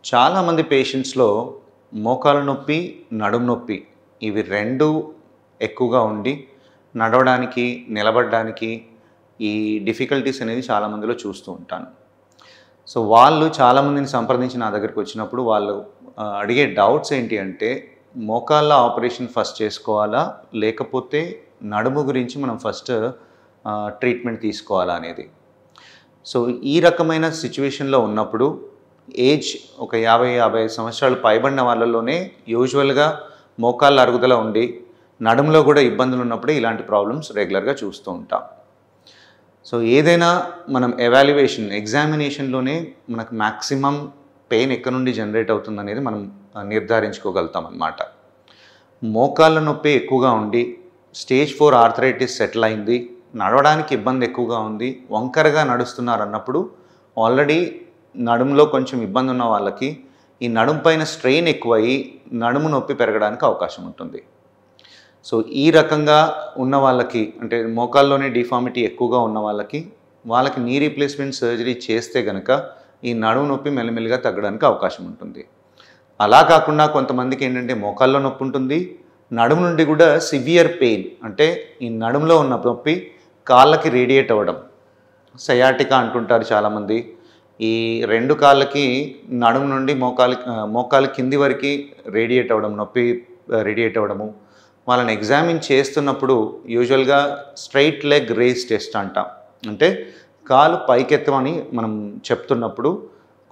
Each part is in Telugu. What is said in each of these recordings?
చాలామంది పేషెంట్స్‌లో మోకాళ్ళ నొప్పి, నడుము నొప్పి ఇవి 2 ఎక్కువగా ఉండి నడవడానికి, నిలబడడానికి ఈ డిఫికల్టీస్ అనేది చాలా మందిలో చూస్తూ ఉంటాను. సో, వాళ్ళు చాలామందిని సంప్రదించి నా దగ్గరికొచ్చినప్పుడు వాళ్ళు అడిగే డౌట్స్ ఏంటి అంటే, మోకాళ్ళ ఆపరేషన్ ఫస్ట్ చేసుకోవాలా? లేకపోతే నడుము గురించి మనం ఫస్ట్ ట్రీట్మెంట్ తీసుకోవాలా అనేది. సో, ఈ రకమైన సిట్యుయేషన్‌లో ఉన్నప్పుడు ఏజ్ ఒక 50, 55 సంవత్సరాలు పైబడిన వాళ్ళలోనే యూజువల్‌గా మోకాళ్ళ అరుగుదల ఉండి, నడుములో కూడా ఇబ్బందులు ఉన్నప్పుడే ఇలాంటి ప్రాబ్లమ్స్ రెగ్యులర్‌గా చూస్తూ ఉంటాం. సో, ఏదైనా మనం ఎగ్జామినేషన్‌లోనే మనకు మాక్సిమం పెయిన్ ఎక్కడి నుండి జనరేట్ అవుతుందనేది మనం నిర్ధారించుకోగలుగుతాం అన్నమాట. మోకాళ్ళ నొప్పి ఎక్కువగా ఉండి, స్టేజ్ 4 ఆర్థరైటిస్ సెటిల్ అయింది, నడవడానికి ఇబ్బంది ఎక్కువగా ఉంది, వంకరగా నడుస్తున్నారన్నప్పుడు ఆల్రెడీ నడుములో కొంచెం ఇబ్బంది ఉన్న వాళ్ళకి ఈ నడుము పైన స్ట్రెయిన్ ఎక్కువయ్యి నడుము నొప్పి పెరగడానికి అవకాశం ఉంటుంది. సో, ఈ రకంగా ఉన్న వాళ్ళకి అంటే మోకాల్లోనే డిఫార్మిటీ ఎక్కువగా ఉన్న వాళ్ళకి నీ రీప్లేస్మెంట్ సర్జరీ చేస్తే గనక ఈ నడుము నొప్పి మెల్లిమెల్లిగా తగ్గడానికి అవకాశం ఉంటుంది. అలా కాకుండా కొంతమందికి ఏంటంటే మోకాల్లో నొప్పి ఉంటుంది, నడుము నుండి కూడా సివియర్ పెయిన్ అంటే ఈ నడుములో ఉన్న నొప్పి కాళ్ళకి రేడియేట్ అవ్వడం, సయాటికా అంటుంటారు చాలామంది. ఈ 2 కాళ్ళకి నడుము నుండి మోకాలు కింది వరకు రేడియేట్ అవ్వడం, నొప్పి రేడియేట్ అవ్వడము. వాళ్ళని ఎగ్జామిన్ చేస్తున్నప్పుడు యూజువల్గా స్ట్రైట్ లెగ్ రేస్ టెస్ట్ అంటాం. అంటే కాలు పైకెత్తమని మనం చెప్తున్నప్పుడు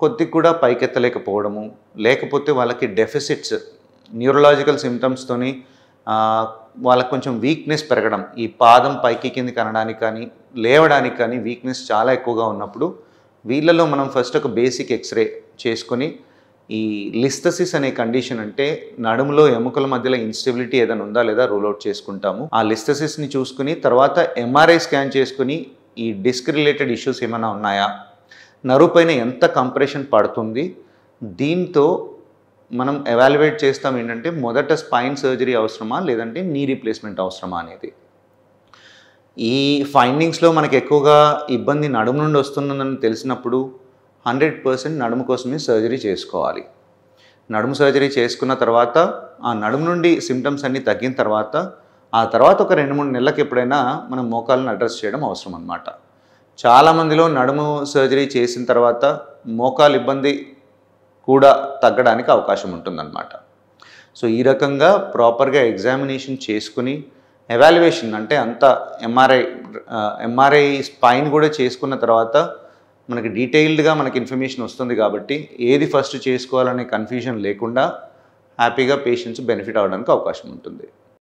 కొద్దిగా కూడా పైకెత్తలేకపోవడము, లేకపోతే వాళ్ళకి డెఫిసిట్స్ న్యూరలాజికల్ సిమ్టమ్స్తోని వాళ్ళకి కొంచెం వీక్నెస్ పెరగడం, ఈ పాదం పైకి కిందికి అనడానికి కానీ లేవడానికి కానీ వీక్నెస్ చాలా ఎక్కువగా ఉన్నప్పుడు వీళ్ళలో మనం ఫస్ట్ ఒక బేసిక్ ఎక్స్రే చేసుకొని ఈ లిస్థసిస్ అనే కండిషన్ అంటే నడుములో ఎముకల మధ్యలో ఇన్స్టెబిలిటీ ఏదైనా ఉందా లేదా రూల్ అవుట్ చేసుకుంటాము. ఆ లిస్థసిస్ని చూసుకుని తర్వాత ఎంఆర్ఐ స్కాన్ చేసుకుని ఈ డిస్క్ రిలేటెడ్ ఇష్యూస్ ఏమైనా ఉన్నాయా, నరువు పైన ఎంత కంప్రెషన్ పడుతుంది, దీంతో మనం ఎవాల్యుయేట్ చేస్తాం ఏంటంటే మొదట స్పైన్ సర్జరీ అవసరమా లేదంటే నీ రీప్లేస్మెంట్ అవసరమా అనేది. ఈ ఫైండింగ్స్లో మనకు ఎక్కువగా ఇబ్బంది నడుము నుండి వస్తుందని తెలిసినప్పుడు 100% నడుము కోసమే సర్జరీ చేసుకోవాలి. నడుము సర్జరీ చేసుకున్న తర్వాత ఆ నడుము నుండి సిమ్టమ్స్ అన్నీ తగ్గిన తర్వాత ఆ తర్వాత ఒక 2-3 నెలలకు ఎప్పుడైనా మనం మోకాళ్ళను అడ్రస్ చేయడం అవసరం అన్నమాట. చాలామందిలో నడుము సర్జరీ చేసిన తర్వాత మోకాలు ఇబ్బంది కూడా తగ్గడానికి అవకాశం ఉంటుందన్నమాట. సో, ఈ రకంగా ప్రాపర్గా ఎగ్జామినేషన్ చేసుకుని ఎవాల్యుయేషన్ అంటే అంతా ఎంఆర్ఐ స్పైన్ కూడా చేసుకున్న తర్వాత మనకి డీటెయిల్డ్గా మనకి ఇన్ఫర్మేషన్ వస్తుంది కాబట్టి ఏది ఫస్ట్ చేసుకోవాలనే కన్ఫ్యూజన్ లేకుండా హ్యాపీగా పేషెంట్స్ బెనిఫిట్ అవ్వడానికి అవకాశం ఉంటుంది.